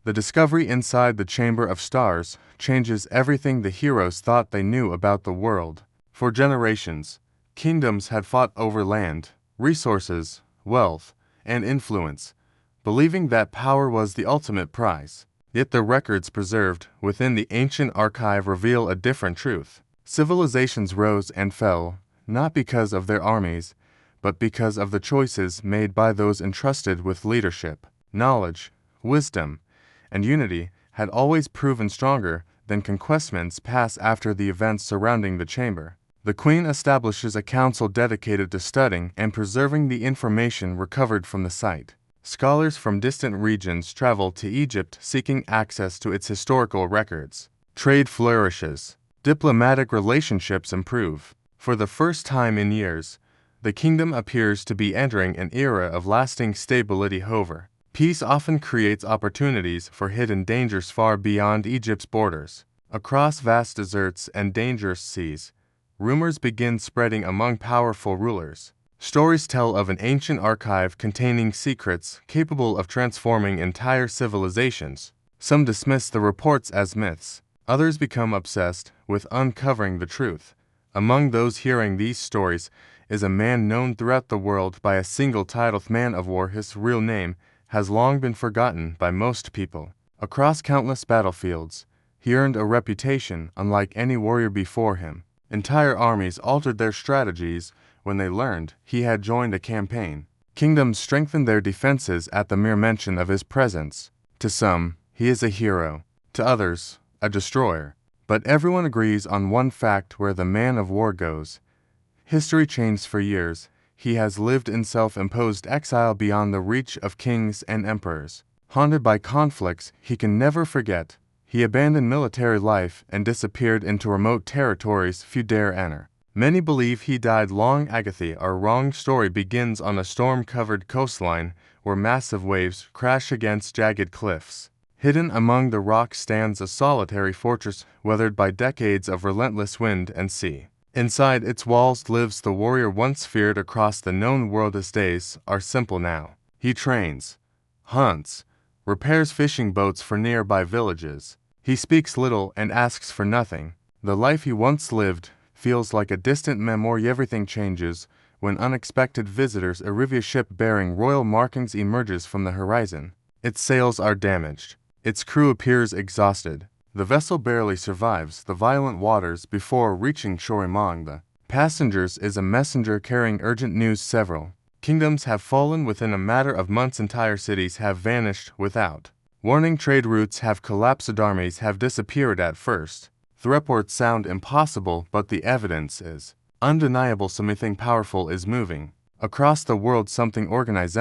The discovery inside the Chamber of Stars changes everything the heroes thought they knew about the world. For generations, kingdoms had fought over land, resources, wealth, and influence, believing that power was the ultimate prize. Yet the records preserved within the ancient archive reveal a different truth. Civilizations rose and fell, not because of their armies, but because of the choices made by those entrusted with leadership. Knowledge, wisdom, and unity had always proven stronger than conquestments passed after the events surrounding the chamber. The Queen establishes a council dedicated to studying and preserving the information recovered from the site. Scholars from distant regions travel to Egypt seeking access to its historical records. Trade flourishes. Diplomatic relationships improve. For the first time in years, the kingdom appears to be entering an era of lasting stability. However, peace often creates opportunities for hidden dangers far beyond Egypt's borders. Across vast deserts and dangerous seas, rumors begin spreading among powerful rulers. Stories tell of an ancient archive containing secrets capable of transforming entire civilizations. Some dismiss the reports as myths. Others become obsessed with uncovering the truth. Among those hearing these stories is a man known throughout the world by a single title, Man of War. His real name has long been forgotten by most people. Across countless battlefields, he earned a reputation unlike any warrior before him. Entire armies altered their strategies when they learned he had joined a campaign. Kingdoms strengthened their defenses at the mere mention of his presence. To some, he is a hero. To others, a destroyer. But everyone agrees on one fact: where the Man of War goes, history changes for years. He has lived in self-imposed exile beyond the reach of kings and emperors. Haunted by conflicts he can never forget, he abandoned military life and disappeared into remote territories few dare enter. Many believe he died long ago. Our wrong story begins on a storm-covered coastline where massive waves crash against jagged cliffs. Hidden among the rocks stands a solitary fortress weathered by decades of relentless wind and sea. Inside its walls lives the warrior once feared across the known world. His days are simple now. He trains, hunts, repairs fishing boats for nearby villages. He speaks little and asks for nothing. The life he once lived feels like a distant memory. Everything changes when unexpected visitors arrive. A ship bearing royal markings emerges from the horizon. Its sails are damaged. Its crew appears exhausted. The vessel barely survives the violent waters before reaching shore. Among the passengers is a messenger carrying urgent news. Several kingdoms have fallen within a matter of months. Entire cities have vanished without warning. Trade routes have collapsed. Armies have disappeared. At first, the reports sound impossible, but the evidence is undeniable. Something powerful is moving across the world, something organized.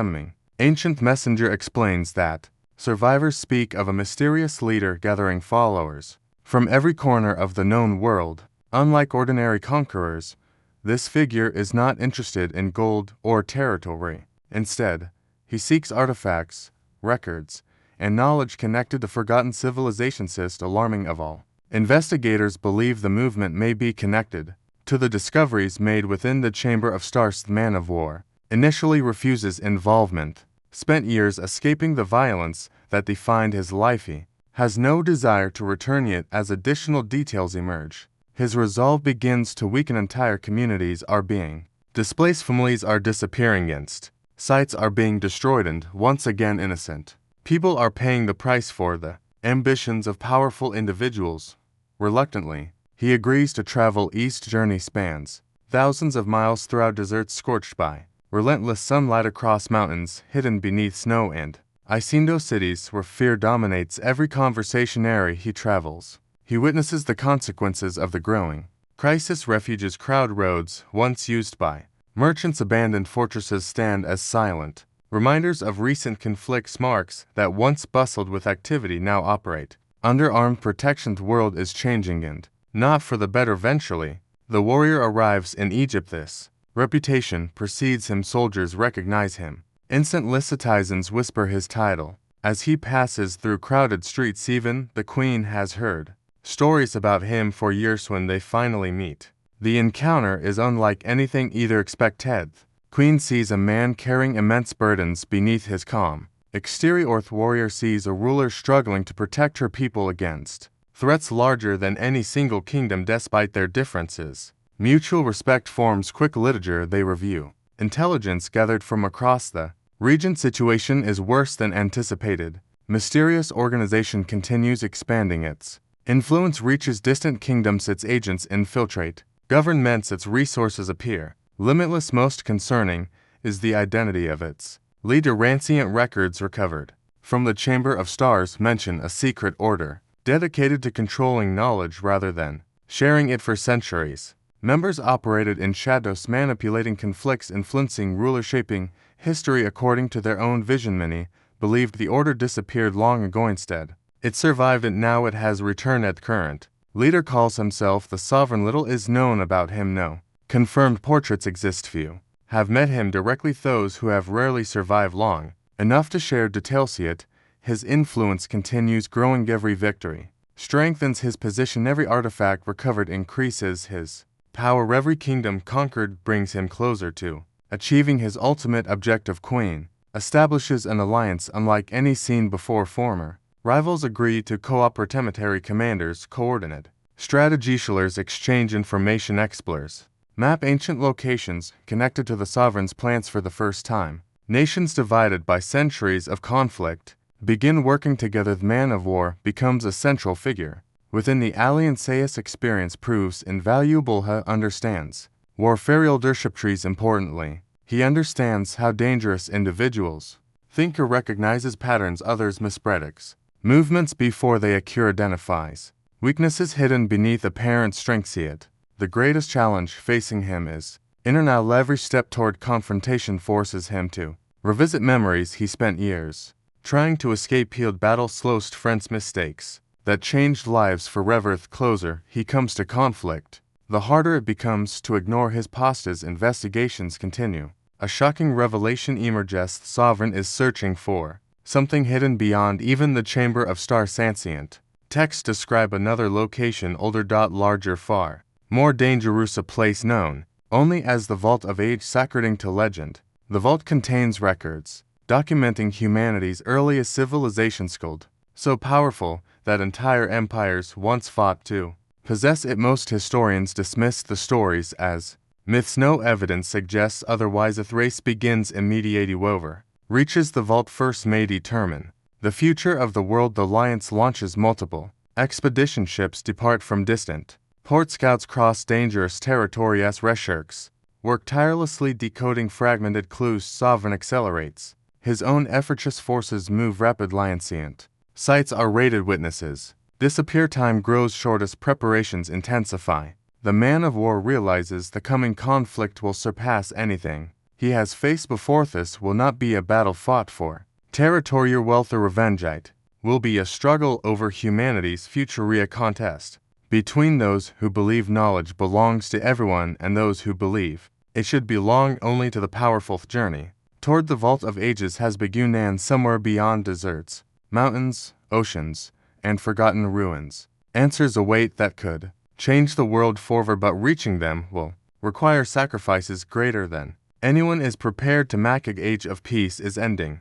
Ancient messenger explains that survivors speak of a mysterious leader gathering followers from every corner of the known world. Unlike ordinary conquerors, this figure is not interested in gold or territory. Instead, he seeks artifacts, records, and knowledge connected to forgotten civilizations. Alarming of all, investigators believe the movement may be connected to the discoveries made within the Chamber of Stars. The Man of War initially refuses involvement. Spent years escaping the violence that defined his life, he has no desire to return. Yet as additional details emerge, his resolve begins to weaken. Entire communities are being displaced, families are disappearing, sites are being destroyed, and once again innocent people are paying the price for the ambitions of powerful individuals. Reluctantly, he agrees to travel east. Journey spans thousands of miles throughout deserts scorched by relentless sunlight, across mountains hidden beneath snow and ice, into cities where fear dominates every conversation. Ere he travels, he witnesses the consequences of the growing crisis. Refuges crowd roads once used by merchants. Abandoned fortresses stand as silent reminders of recent conflicts. Marks that once bustled with activity now operate under armed protection. The world is changing, and not for the better. Eventually, the warrior arrives in Egypt. This reputation precedes him. Soldiers recognize him. Instantly, citizens whisper his title as he passes through crowded streets. Even the queen has heard stories about him for years. When they finally meet, the encounter is unlike anything either expected. Queen sees a man carrying immense burdens beneath his calm Exterior warrior sees a ruler struggling to protect her people against threats larger than any single kingdom despite their differences. Mutual respect forms quick literature they review. Intelligence gathered from across the region. Situation is worse than anticipated. Mysterious organization continues expanding. Its influence reaches distant kingdoms. Its agents infiltrate governments. Its resources appear limitless. Most concerning is the identity of its leader. Ancient records recovered from the Chamber of Stars mention a secret order dedicated to controlling knowledge rather than sharing it. For centuries, members operated in shadows, manipulating conflicts, influencing rulers, shaping history according to their own vision. Many believed the order disappeared long ago. Instead, it survived, and now it has returned. The current leader calls himself the Sovereign. Little is known about him. No confirmed portraits exist. Few have met him directly. Those who have rarely survived long enough to share details. Yet his influence continues growing. Every victory strengthens his position. Every artifact recovered increases his power. Every kingdom conquered brings him closer to achieving his ultimate objective. Queen establishes an alliance unlike any seen before. Former rivals agree to cooperate. Military commanders coordinate strategy. Shillers exchange information. Explorers map ancient locations connected to the sovereign's plans. For the first time, nations divided by centuries of conflict begin working together. The man of war becomes a central figure within the alliance. His experience proves invaluable. He understands warfare leadership trees. Importantly, he understands how dangerous individuals think or recognizes patterns others mispredict. Movements before they occur. Identifies weaknesses hidden beneath apparent strengths. Yet the greatest challenge facing him is internal. Every step toward confrontation forces him to revisit memories he spent years trying to escape. Healed battle slows friends' mistakes that changed lives forever. The closer he comes to conflict, the harder it becomes to ignore his past. As investigations continue, a shocking revelation emerges. The Sovereign is searching for something hidden beyond even the Chamber of Stars. Ancient texts describe another location, older, larger, far more dangerous, a place known only as the Vault of Age. According to legend, the vault contains records documenting humanity's earliest civilization, skilled so powerful that entire empires once fought to possess it. Most historians dismiss the stories as myths. No evidence suggests otherwise. A race begins immediately. Whoever reaches the vault first may determine the future of the world. The Alliance launches multiple expedition ships, depart from distant port. Scouts cross dangerous territory. As researchers work tirelessly decoding fragmented clues, Sovereign accelerates his own effortless forces move rapidly. Ancient sites are raided. Witnesses disappear. Time grows short as preparations intensify. The man of war realizes the coming conflict will surpass anything he has faced before. This will not be a battle fought for territory or wealth or revenge. It will be a struggle over humanity's future. A contest between those who believe knowledge belongs to everyone and those who believe it should belong only to the powerful. Journey toward the Vault of Ages has begun, and somewhere beyond deserts, mountains, oceans, and forgotten ruins, answers await that could change the world forever. But reaching them will require sacrifices greater than anyone is prepared to make. The age of peace is ending.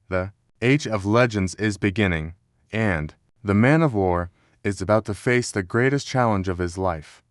The age of legends is beginning, and the man of war is about to face the greatest challenge of his life.